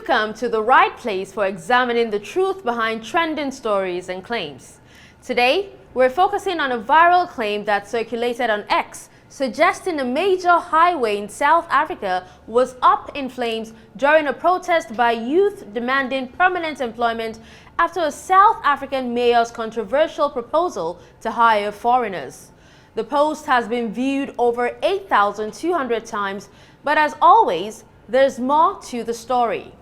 come to the right place for examining the truth behind trending stories and claims. Today, we're focusing on a viral claim that circulated on X, suggesting a major highway in South Africa was up in flames during a protest by youth demanding permanent employment after a South African mayor's controversial proposal to hire foreigners. The post has been viewed over 8,200 times, but as always, there's more to the story.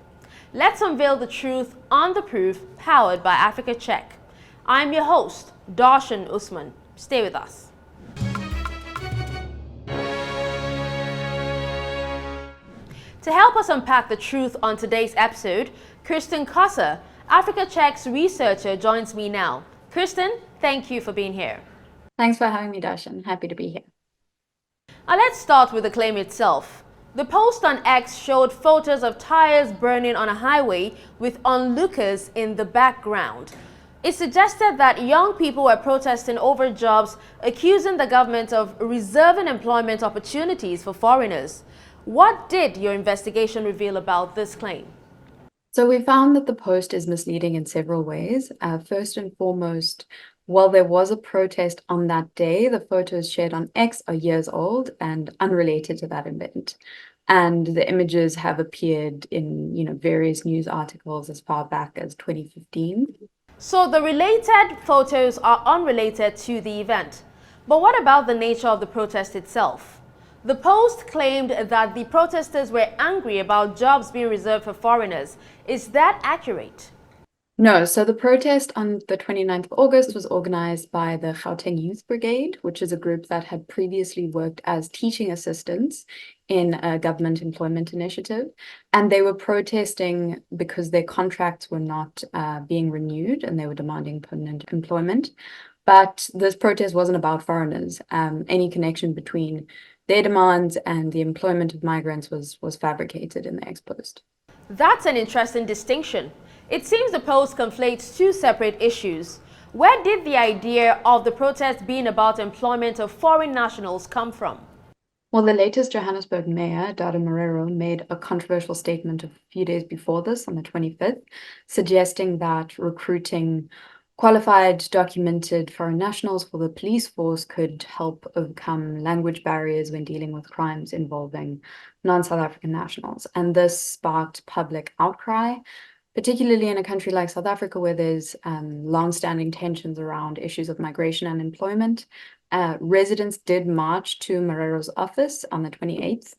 Let's unveil the truth on The Proof, powered by Africa Check. I'm your host, Dashen Usman. Stay with us. To help us unpack the truth on today's episode, Kirsten Cosser, Africa Check's researcher, joins me now. Kirsten, thank you for being here. Thanks for having me, Dashen. Happy to be here. Now let's start with the claim itself. The post on X showed photos of tires burning on a highway with onlookers in the background. It suggested that young people were protesting over jobs, accusing the government of reserving employment opportunities for foreigners. What did your investigation reveal about this claim? So we found that the post is misleading in several ways. First and foremost, while there was a protest on that day, the photos shared on X are years old and unrelated to that event. And the images have appeared in, various news articles as far back as 2015. So the related photos are unrelated to the event. But what about the nature of the protest itself? The Post claimed that the protesters were angry about jobs being reserved for foreigners. Is that accurate? No, so the protest on the 29th of August was organized by the Gauteng Youth Brigade, which is a group that had previously worked as teaching assistants in a government employment initiative. And they were protesting because their contracts were not being renewed and they were demanding permanent employment. But this protest wasn't about foreigners. Any connection between their demands and the employment of migrants was fabricated in the ex-post. That's an interesting distinction. It seems the Post conflates two separate issues. Where did the idea of the protest being about employment of foreign nationals come from? Well, the latest Johannesburg mayor, Dada Marero, made a controversial statement a few days before this, on the 25th, suggesting that recruiting qualified, documented foreign nationals for the police force could help overcome language barriers when dealing with crimes involving non-South African nationals. And this sparked public outcry, particularly in a country like South Africa, where there's long-standing tensions around issues of migration and employment. Residents did march to Marero's office on the 28th,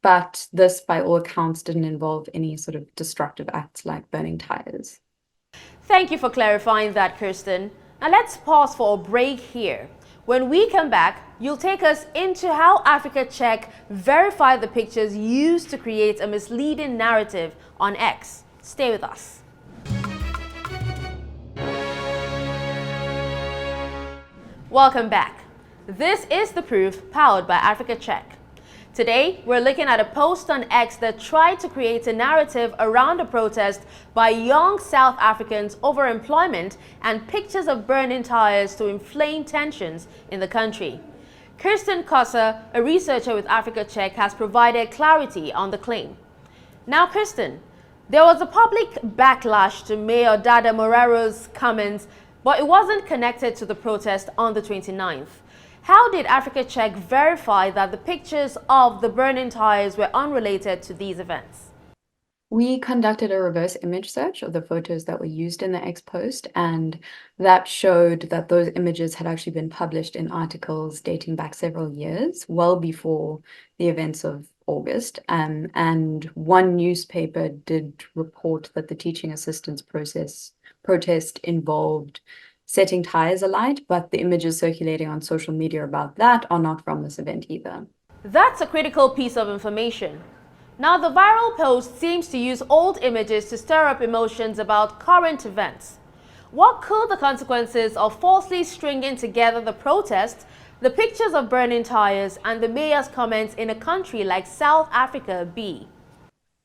but this, by all accounts, didn't involve any sort of destructive acts like burning tires. Thank you for clarifying that, Kirsten. Now let's pause for a break here. When we come back, you'll take us into how Africa Check verified the pictures used to create a misleading narrative on X. Stay with us. Welcome back. This is The Proof, powered by Africa Check. Today, we're looking at a post on X that tried to create a narrative around a protest by young South Africans over employment and pictures of burning tires to inflame tensions in the country. Kirsten Cosser, a researcher with Africa Check, has provided clarity on the claim. Now, Kirsten, there was a public backlash to Mayor Dada Marero's comments, but it wasn't connected to the protest on the 29th. How did Africa Check verify that the pictures of the burning tires were unrelated to these events? We conducted a reverse image search of the photos that were used in the X-post, and that showed that those images had actually been published in articles dating back several years, well before the events of August. And one newspaper did report that the teaching assistants protest involved setting tires alight, but the images circulating on social media about that are not from this event either. That's a critical piece of information. Now, the viral post seems to use old images to stir up emotions about current events. What could the consequences of falsely stringing together the protest, the pictures of burning tires, and the mayor's comments in a country like South Africa be?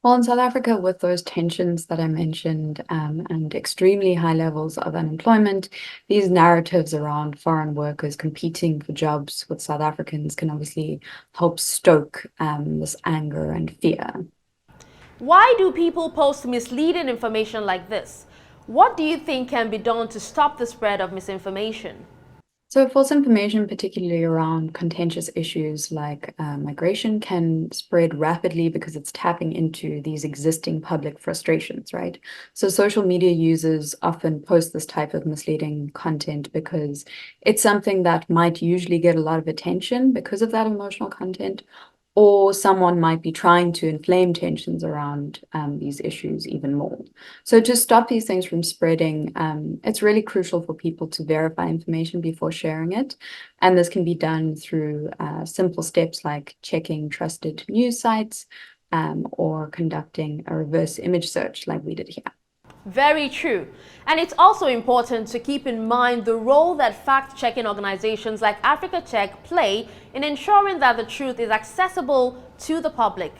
Well, in South Africa, with those tensions that I mentioned and extremely high levels of unemployment, these narratives around foreign workers competing for jobs with South Africans can obviously help stoke this anger and fear. Why do people post misleading information like this? What do you think can be done to stop the spread of misinformation? So false information, particularly around contentious issues like migration, can spread rapidly because it's tapping into these existing public frustrations, right? So social media users often post this type of misleading content because it's something that might usually get a lot of attention because of that emotional content, or someone might be trying to inflame tensions around these issues even more. So to stop these things from spreading, it's really crucial for people to verify information before sharing it. And this can be done through simple steps like checking trusted news sites or conducting a reverse image search like we did here. Very true. And it's also important to keep in mind the role that fact-checking organizations like Africa Check play in ensuring that the truth is accessible to the public.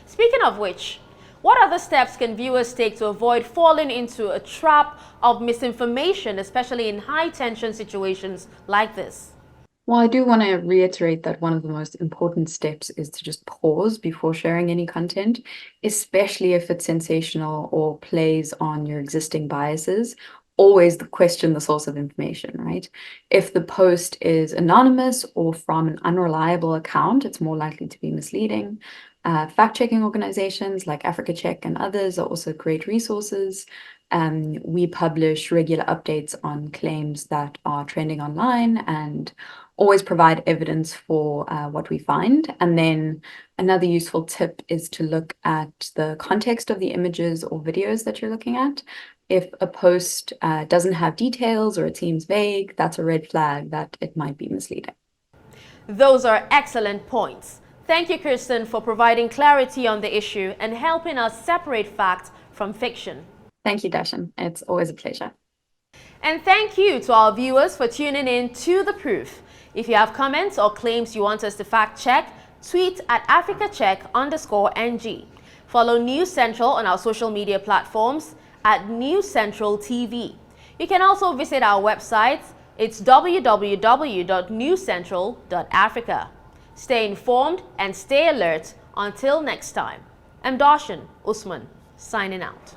Speaking of which, what other steps can viewers take to avoid falling into a trap of misinformation, especially in high-tension situations like this? Well, I do want to reiterate that one of the most important steps is to just pause before sharing any content, especially if it's sensational or plays on your existing biases. Always question the source of information, right? If the post is anonymous or from an unreliable account, it's more likely to be misleading. Fact-checking organizations like Africa Check and others are also great resources. We publish regular updates on claims that are trending online and always provide evidence for what we find. And then another useful tip is to look at the context of the images or videos that you're looking at. If a post doesn't have details or it seems vague, that's a red flag that it might be misleading. Those are excellent points. Thank you, Kirsten, for providing clarity on the issue and helping us separate fact from fiction. Thank you, Dashen. It's always a pleasure. And thank you to our viewers for tuning in to The Proof. If you have comments or claims you want us to fact check, tweet at AfricaCheck_NG. Follow News Central on our social media platforms at News Central TV. You can also visit our website. It's www.newscentral.africa. Stay informed and stay alert. Until next time, I'm Dashen Usman, signing out.